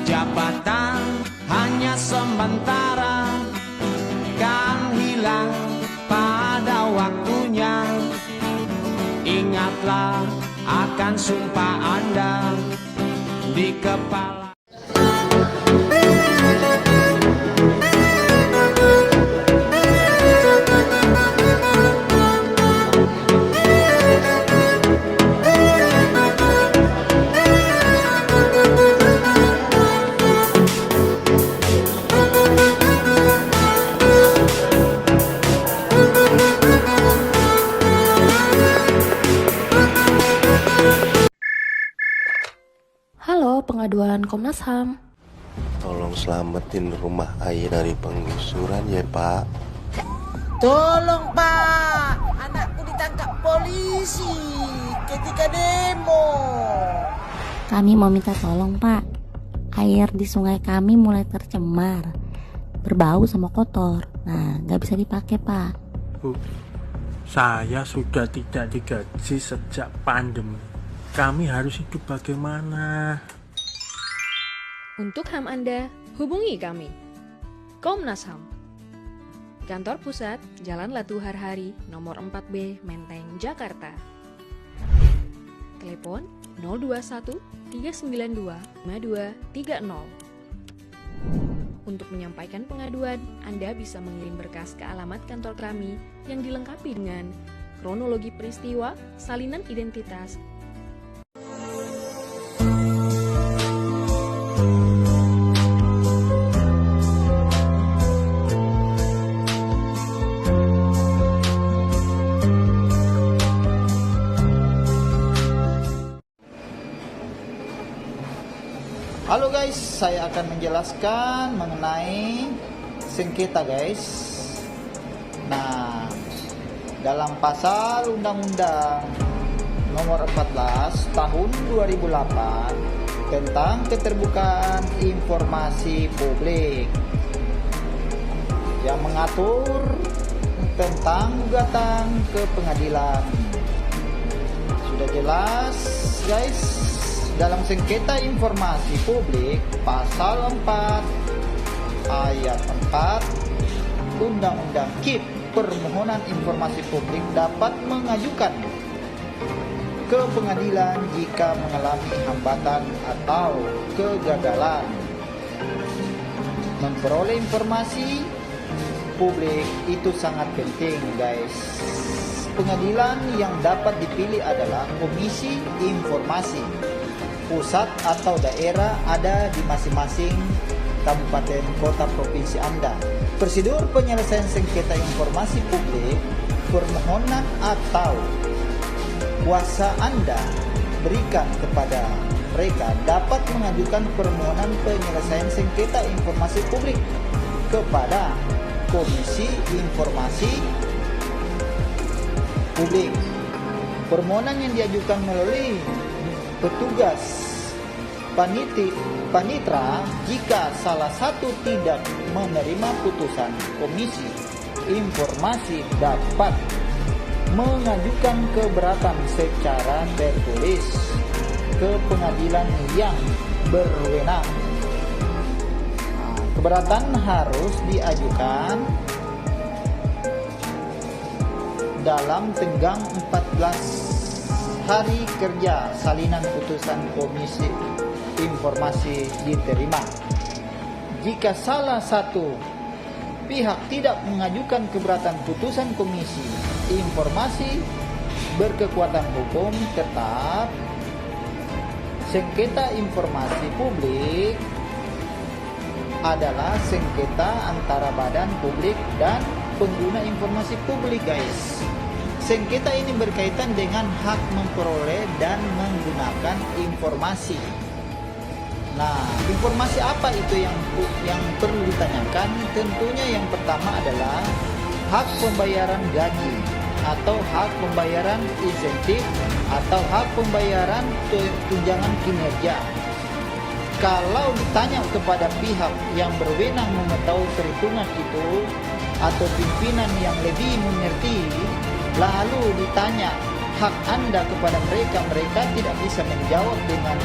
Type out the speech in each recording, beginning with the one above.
Jabatan hanya sementara, kan hilang pada waktunya. Ingatlah akan sumpah Anda di kepala. Halo, pengaduan Komnas HAM. Tolong selamatin rumah Ai dari penggusuran ya Pak. Tolong Pak, anakku ditangkap polisi ketika demo. Kami mau minta tolong Pak. Air di sungai kami mulai tercemar, berbau sama kotor. Nah, gak bisa dipakai Pak. Bu, saya sudah tidak digaji sejak pandemi. Kami harus hidup bagaimana? Untuk HAM Anda, hubungi kami. Komnas HAM. Kantor Pusat, Jalan Latu Harhari, nomor 4B, Menteng, Jakarta. Telepon 021 392 5230. Untuk menyampaikan pengaduan, Anda bisa mengirim berkas ke alamat kantor kami yang dilengkapi dengan kronologi peristiwa, salinan identitas, Halo guys, saya akan menjelaskan mengenai sengketa guys. Nah, dalam pasal Undang-Undang nomor 14 tahun 2008 tentang keterbukaan informasi publik yang mengatur tentang gugatan ke pengadilan. Sudah jelas guys, dalam sengketa informasi publik pasal 4 ayat 4 Undang-Undang KIP, permohonan informasi publik dapat mengajukan ke pengadilan jika mengalami hambatan atau kegagalan memperoleh informasi publik. Itu sangat penting guys. Pengadilan yang dapat dipilih adalah Komisi Informasi Pusat atau daerah ada di masing-masing kabupaten kota provinsi Anda. Prosedur penyelesaian sengketa informasi publik, permohonan atau kuasa Anda berikan kepada mereka dapat mengajukan permohonan penyelesaian sengketa informasi publik kepada Komisi Informasi Publik. Permohonan yang diajukan melalui petugas panitra jika salah satu tidak menerima putusan Komisi Informasi dapat mengajukan keberatan secara tertulis ke pengadilan yang berwenang. Keberatan harus diajukan dalam tenggang 14 hari kerja salinan putusan Komisi Informasi diterima. Jika salah satu pihak tidak mengajukan keberatan putusan Komisi Informasi berkekuatan hukum, tetap sengketa informasi publik adalah sengketa antara badan publik dan pengguna informasi publik guys. Sengketa ini berkaitan dengan hak memperoleh dan menggunakan informasi. Nah, informasi apa itu yang perlu ditanyakan? Tentunya yang pertama adalah hak pembayaran gaji atau hak pembayaran insentif atau hak pembayaran tunjangan kinerja. Kalau ditanya kepada pihak yang berwenang mengetahui perhitungan itu atau pimpinan yang lebih mengerti, lalu ditanya hak Anda kepada mereka, mereka tidak bisa menjawab dengan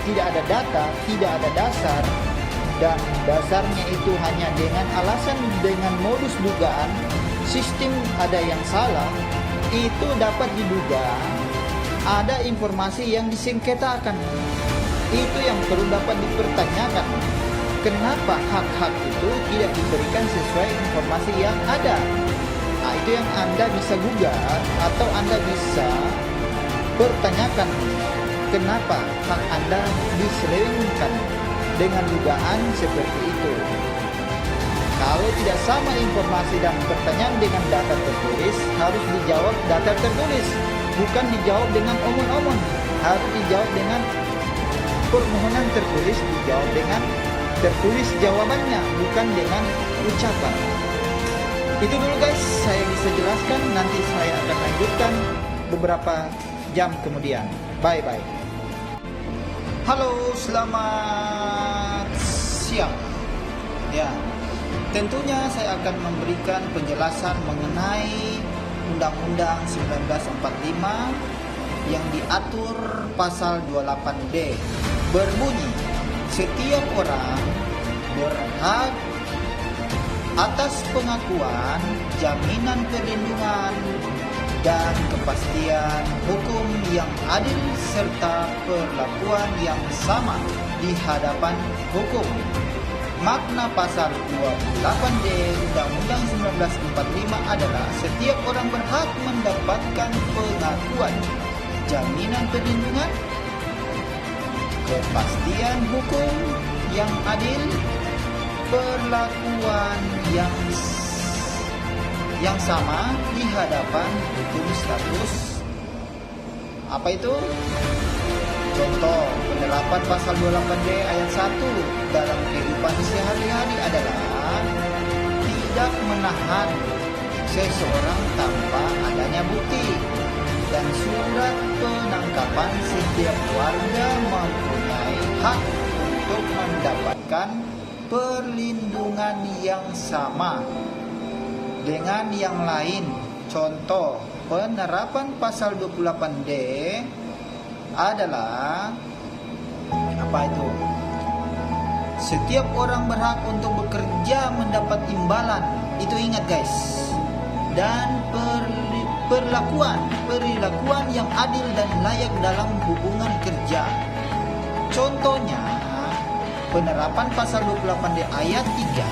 tidak ada data, tidak ada dasar, dan dasarnya itu hanya dengan alasan dengan modus dugaan sistem ada yang salah, itu dapat diduga ada informasi yang disengketakan. Itu yang perlu dapat dipertanyakan. Kenapa hak-hak itu tidak diberikan sesuai informasi yang ada? Nah, itu yang Anda bisa gugat atau Anda bisa pertanyakan. Kenapa hak Anda diselewengkan dengan dugaan seperti itu? Kalau tidak sama informasi dan pertanyaan dengan data tertulis, harus dijawab data tertulis, bukan dijawab dengan omong-omong. Harus dijawab dengan permohonan tertulis, dijawab dengan tertulis jawabannya, bukan dengan ucapan. Itu dulu guys, saya bisa jelaskan, nanti saya akan lanjutkan beberapa jam kemudian. Bye-bye. Halo, selamat siang. Ya, tentunya saya akan memberikan penjelasan mengenai Undang-Undang 1945 yang diatur pasal 28D. Berbunyi, setiap orang berhak atas pengakuan, jaminan perlindungan, dan kepastian hukum yang adil serta perlakuan yang sama di hadapan hukum. Makna pasal 28D Undang-Undang 1945 adalah setiap orang berhak mendapatkan pengakuan, jaminan perlindungan, kepastian hukum yang adil, perlakuan yang sama di hadapan hukum status. Apa itu? Contoh, penerapan pasal 28D ayat 1 dalam kehidupan sehari-hari adalah tidak menahan seseorang tanpa adanya bukti, dan surat penangkapan setiap warga mempunyai hak untuk mendapatkan perlindungan yang sama dengan yang lain. Contoh, penerapan pasal 28D adalah apa itu? Setiap orang berhak untuk bekerja mendapat imbalan. Itu ingat guys. Dan perilakuan yang adil dan layak dalam hubungan kerja. Contohnya, penerapan pasal 28D ayat 3.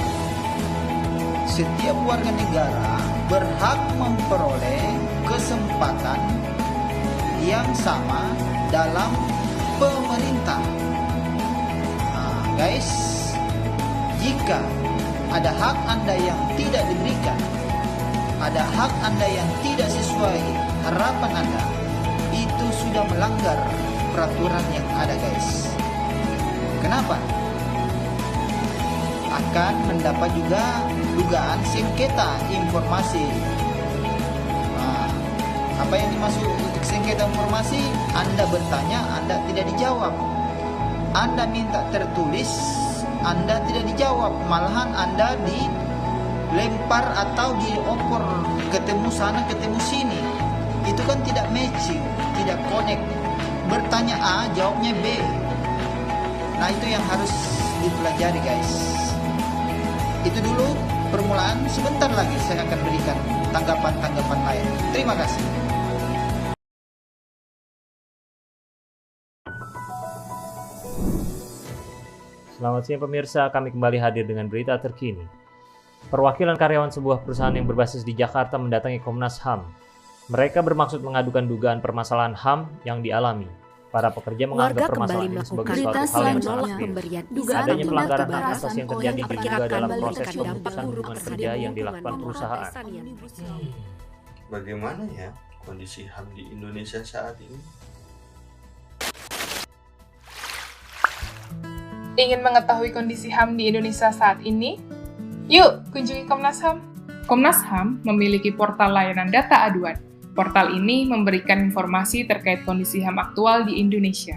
Setiap warga negara berhak memperoleh kesempatan yang sama dalam pemerintah. Nah, guys, jika ada hak Anda yang tidak diberikan, ada hak Anda yang tidak sesuai harapan Anda, itu sudah melanggar peraturan yang ada guys. Kenapa? Akan mendapat juga dugaan sengketa informasi. Nah, apa yang dimaksud sengketa informasi? Anda bertanya, Anda tidak dijawab. Anda minta tertulis, Anda tidak dijawab. Malahan Anda dilempar atau diopor, ketemu sana, ketemu sini. Itu kan tidak matching, tidak connect. Bertanya A, jawabnya B. Nah, itu yang harus dipelajari guys. Itu dulu permulaan, sebentar lagi saya akan berikan tanggapan-tanggapan lain. Terima kasih. Selamat siang pemirsa, kami kembali hadir dengan berita terkini. Perwakilan karyawan sebuah perusahaan yang berbasis di Jakarta mendatangi Komnas HAM. Mereka bermaksud mengadukan dugaan permasalahan HAM yang dialami. Para pekerja menganggap permasalahan ini sebagai suatu hal yang sangat serius. Adanya pelanggaran hak asasi yang terjadi diduga dalam proses pemutusan hubungan kerja yang dilakukan perusahaan. Bagaimana ya kondisi HAM di Indonesia saat ini? Ingin mengetahui kondisi HAM di Indonesia saat ini? Yuk, kunjungi Komnas HAM. Komnas HAM memiliki portal layanan data aduan. Portal ini memberikan informasi terkait kondisi HAM aktual di Indonesia.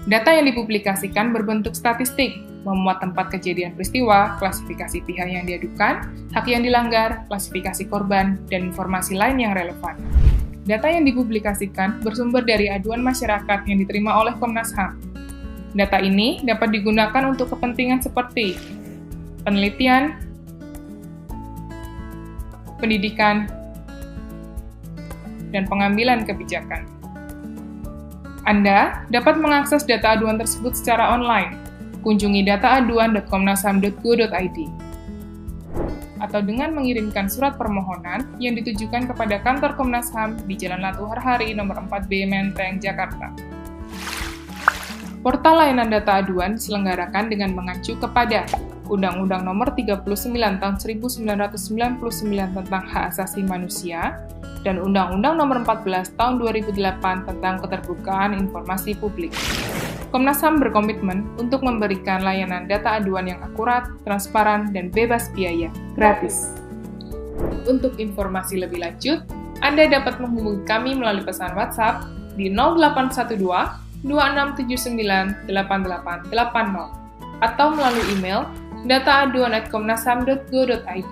Data yang dipublikasikan berbentuk statistik, memuat tempat kejadian peristiwa, klasifikasi pihak yang diadukan, hak yang dilanggar, klasifikasi korban, dan informasi lain yang relevan. Data yang dipublikasikan bersumber dari aduan masyarakat yang diterima oleh Komnas HAM. Data ini dapat digunakan untuk kepentingan seperti penelitian, pendidikan, dan pengambilan kebijakan. Anda dapat mengakses data aduan tersebut secara online. Kunjungi dataaduan.komnasham.go.id atau dengan mengirimkan surat permohonan yang ditujukan kepada kantor Komnas HAM di Jalan Latu Harhari nomor 4B Menteng, Jakarta. Portal layanan data aduan diselenggarakan dengan mengacu kepada Undang-Undang Nomor 39 Tahun 1999 tentang Hak Asasi Manusia dan Undang-Undang Nomor 14 Tahun 2008 tentang Keterbukaan Informasi Publik. Komnas HAM berkomitmen untuk memberikan layanan data aduan yang akurat, transparan, dan bebas biaya, gratis. Untuk informasi lebih lanjut, Anda dapat menghubungi kami melalui pesan WhatsApp di 0812 2679 8880 atau melalui email dataaduan@komnasham.go.id.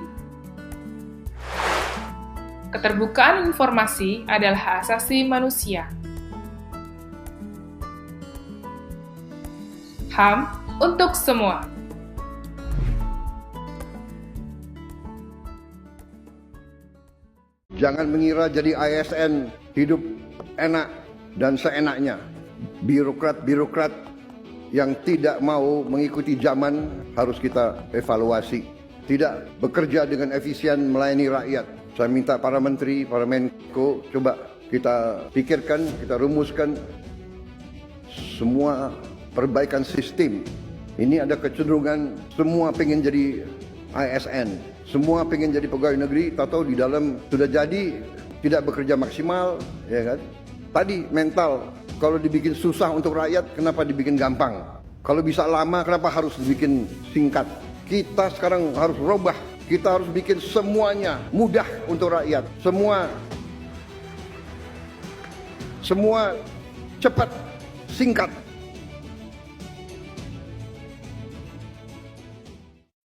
Keterbukaan informasi adalah hak asasi manusia. HAM untuk semua. Jangan mengira jadi ASN hidup enak dan seenaknya. Birokrat-birokrat yang tidak mau mengikuti zaman harus kita evaluasi. Tidak bekerja dengan efisien melayani rakyat. Saya minta para menteri, para Menko, coba kita pikirkan, kita rumuskan semua perbaikan sistem. Ini ada kecenderungan semua pengen jadi ASN, semua pengen jadi pegawai negeri, tahu di dalam sudah jadi tidak bekerja maksimal, ya kan? Tadi mental, kalau dibikin susah untuk rakyat, kenapa dibikin gampang? Kalau bisa lama, kenapa harus dibikin singkat? Kita sekarang harus robah, kita harus bikin semuanya mudah untuk rakyat, semua cepat, singkat.